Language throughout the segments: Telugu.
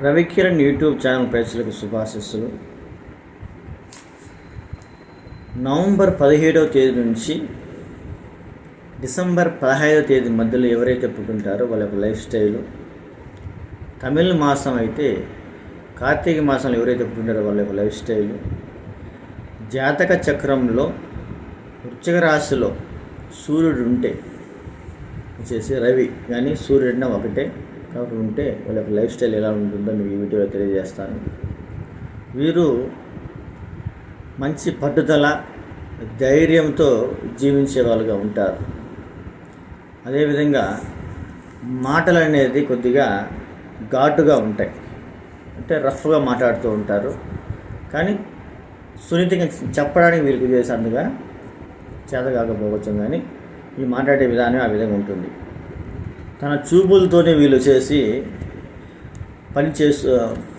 రవికిరణ్ యూట్యూబ్ ఛానల్ ప్రేక్షకులకు శుభాశీస్సులు. నవంబర్ 17వ తేదీ నుంచి డిసెంబర్ 15వ తేదీ మధ్యలో ఎవరైతే పుట్టుంటారో వాళ్ళ యొక్క లైఫ్ స్టైలు, తమిళ మాసం అయితే కార్తీక మాసంలో ఎవరైతే పుట్టుంటారో వాళ్ళ యొక్క లైఫ్ స్టైలు, జాతక చక్రంలో వృశ్చిక రాశిలో సూర్యుడు ఉంటే వచ్చేసి రవి కానీ సూర్యుడిన ఒకటే కాబట్టి ఉంటే వాళ్ళ యొక్క లైఫ్ స్టైల్ ఎలా ఉంటుందో మీకు ఈ వీడియోలో తెలియజేస్తాను. వీరు మంచి పట్టుదల, ధైర్యంతో జీవించే వాళ్ళుగా ఉంటారు. అదేవిధంగా మాటలు అనేది కొద్దిగా ఘాటుగా ఉంటాయి, అంటే రఫ్గా మాట్లాడుతూ ఉంటారు. కానీ సున్నితంగా చెప్పడానికి వీళ్ళకి చేసేందుగా చేత కాకపోవచ్చు, కానీ ఈ మాట్లాడే విధానం ఆ విధంగా ఉంటుంది. తన చూపులతోనే వీళ్ళు చేసి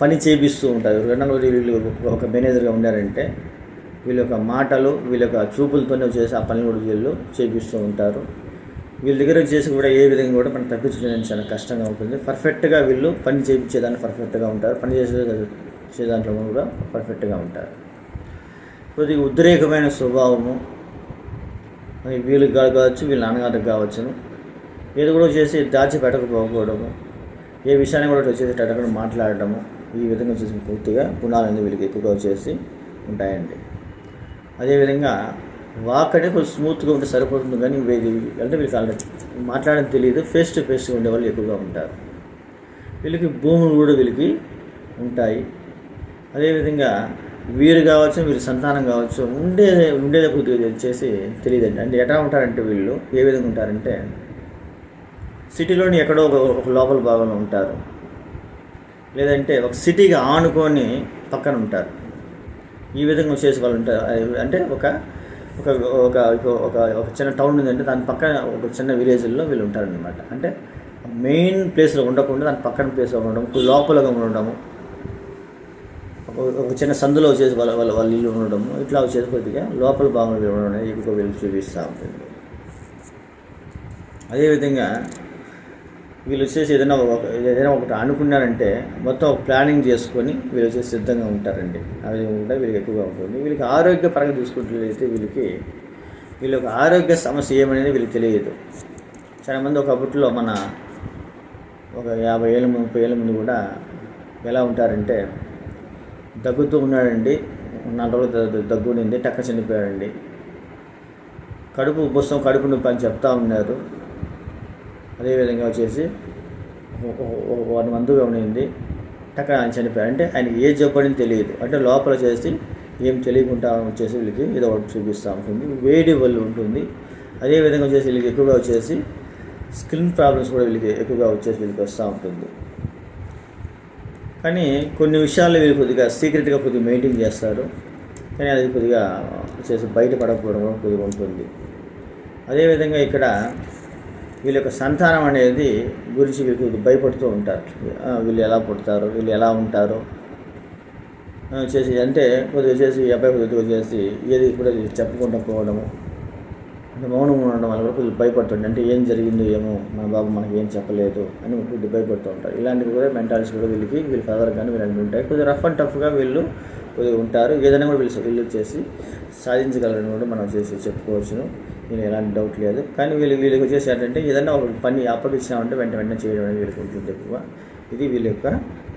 పని చేపిస్తూ ఉంటారు. రెండవ వీళ్ళు ఒక మేనేజర్గా ఉండారంటే వీళ్ళ యొక్క మాటలు, వీళ్ళ యొక్క చూపులతోనే చేసి ఆ పని కూడా వీళ్ళు చేపిస్తూ ఉంటారు. వీళ్ళ దగ్గర చేసి కూడా ఏ విధంగా కూడా మనం తప్పించడానికి చాలా కష్టంగా ఉంటుంది. పర్ఫెక్ట్గా వీళ్ళు పని చేయించేదాన్ని పర్ఫెక్ట్గా ఉంటారు, పని చేసే దాంట్లో కూడా పర్ఫెక్ట్గా ఉంటారు. కొద్దిగా ఉద్రేకమైన స్వభావము వీళ్ళకి కావచ్చు, వీళ్ళ నాన్నగారికి కావచ్చును. ఏది కూడా చేసి దాచిపెట్టకపోవడము, ఏ విషయాన్ని కూడా వచ్చేసి అక్కడ మాట్లాడటము, ఈ విధంగా చేసి పూర్తిగా గుణాలన్నీ వీళ్ళకి ఎక్కువగా వచ్చేసి ఉంటాయండి. అదేవిధంగా వాక్ కొంచెం స్మూత్గా ఉంటే సరిపోతుంది, కానీ అంటే వీళ్ళకి ఆల్రెడీ మాట్లాడడం తెలియదు, ఫేస్ టు ఫేస్గా ఉండే వాళ్ళు ఎక్కువగా ఉంటారు. వీళ్ళకి భూములు కూడా వీళ్ళకి ఉంటాయి. అదేవిధంగా వీరు కావచ్చు, వీరి సంతానం కావచ్చు, ఉండేది కొద్దిగా చేసి తెలియదండి. అంటే ఎట్లా ఉంటారంటే వీళ్ళు ఏ విధంగా ఉంటారంటే సిటీలోని ఎక్కడో ఒక లోపల భాగంలో ఉంటారు, లేదంటే ఒక సిటీగా ఆనుకొని పక్కన ఉంటారు. ఈ విధంగా వచ్చేసి వాళ్ళు ఉంటారు. అంటే ఒక ఒక ఒక ఒక ఒక చిన్న టౌన్ ఉందంటే దాని పక్కన ఒక చిన్న విలేజ్లో వీళ్ళు ఉంటారనమాట. అంటే మెయిన్ ప్లేస్లో ఉండకుండా దాని పక్కన ప్లేస్లో ఉండడం, లోపలగా ఉండడము, ఒక చిన్న సందులో వచ్చేసి వాళ్ళ ఇల్లు ఉండడము, ఇట్లా వచ్చేసి కొద్దిగా లోపల భాగంలో ఉండడం ఎక్కువ వీళ్ళు చూపిస్తూ ఉంటుంది. అదేవిధంగా వీళ్ళు వచ్చేసి ఏదైనా ఒకటి అనుకున్నారంటే మొత్తం ఒక ప్లానింగ్ చేసుకొని వీళ్ళు వచ్చేసి సిద్ధంగా ఉంటారండి. ఆ విధంగా ఉంటే వీళ్ళకి ఎక్కువగా ఉంటుంది. వీళ్ళకి ఆరోగ్యపరంగా చూసుకుంటే వీళ్ళ యొక్క ఆరోగ్య సమస్య ఏమనేది వీళ్ళకి తెలియదు. చాలామంది ఒకప్పట్లో ఒక 50 ఏళ్ళ 30 ఏళ్ళ ముందు కూడా ఎలా ఉంటారంటే దగ్గుతూ ఉన్నాడండి, 4 రోజులు దగ్గు ఉండింది, టక్క చనిపోయాడండి. కడుపు నొప్పి అని చెప్తా ఉన్నారు. అదేవిధంగా వచ్చేసి 1 మంత్గా ఉండింది, టక్క ఆయన చనిపోయాడు. అంటే ఆయనకి ఏ జబ్బని తెలియదు, అంటే లోపల చేసి ఏం తెలియకుండా వచ్చేసి వీళ్ళకి ఏదో ఒకటి చూపిస్తూ ఉంటుంది. వేడి వల్ల ఉంటుంది. అదేవిధంగా వచ్చేసి వీళ్ళకి ఎక్కువగా వచ్చేసి స్కిన్ ప్రాబ్లమ్స్ కూడా వీళ్ళకి ఎక్కువగా వచ్చేసి వీళ్ళకి వస్తూ ఉంటుంది. కానీ కొన్ని విషయాల్లో వీళ్ళు కొద్దిగా సీక్రెట్గా కొద్దిగా మెయింటైన్ చేస్తారు, కానీ అది కొద్దిగా వచ్చేసి బయటపడకపోవడం కొద్దిగా ఉంటుంది. అదేవిధంగా ఇక్కడ వీళ్ళ యొక్క సంతానం అనేది గురించి వీళ్ళు భయపడుతూ ఉంటారు. వీళ్ళు ఎలా పుడతారు, వీళ్ళు ఎలా ఉంటారు చేసి, అంటే కొద్దిగా చేసి అబ్బాయి కొద్దిగా చేసి ఏది కూడా చెప్పకుండా పోవడము, అంటే మౌనం ఉండడం వల్ల కూడా కొద్దిగా భయపడుతుంది. అంటే ఏం జరిగిందో ఏమో మన బాబు మనకి ఏం చెప్పలేదు అని కొద్దిగా భయపడుతూ ఉంటారు. ఇలాంటివి కూడా మెంటాలిటీస్ కూడా వీళ్ళు ఫెదర్ కానీ వీళ్ళంటి ఉంటాయి. కొద్దిగా రఫ్ అండ్ టఫ్గా వీళ్ళు కొద్దిగా ఉంటారు. ఏదైనా కూడా వీళ్ళు చేసి సాధించగలరని కూడా మనం చేసి చెప్పుకోవచ్చును. దీనికి ఎలాంటి డౌట్ లేదు. కానీ వీళ్ళకి వచ్చేసి ఏంటంటే ఏదైనా ఒక పని అప్పగించామంటే వెంటనే చేయడం అనేది వీళ్ళకి ఉంటుంది ఎక్కువ. ఇది వీళ్ళ యొక్క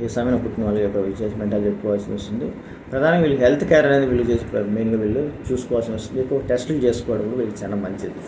ఈ సమయంలో పుట్టిన వాళ్ళ యొక్క విశేష మెంటాలిటీ చెప్పుకోవాల్సి వస్తుంది. ప్రధానంగా వీళ్ళకి హెల్త్ కేర్ అనేది వీళ్ళు చేసి మెయిన్గా వీళ్ళు చూసుకోవాల్సి వస్తుంది. ఎక్కువ టెస్టులు చేసుకోవడం వీళ్ళకి చాలా మంచిది.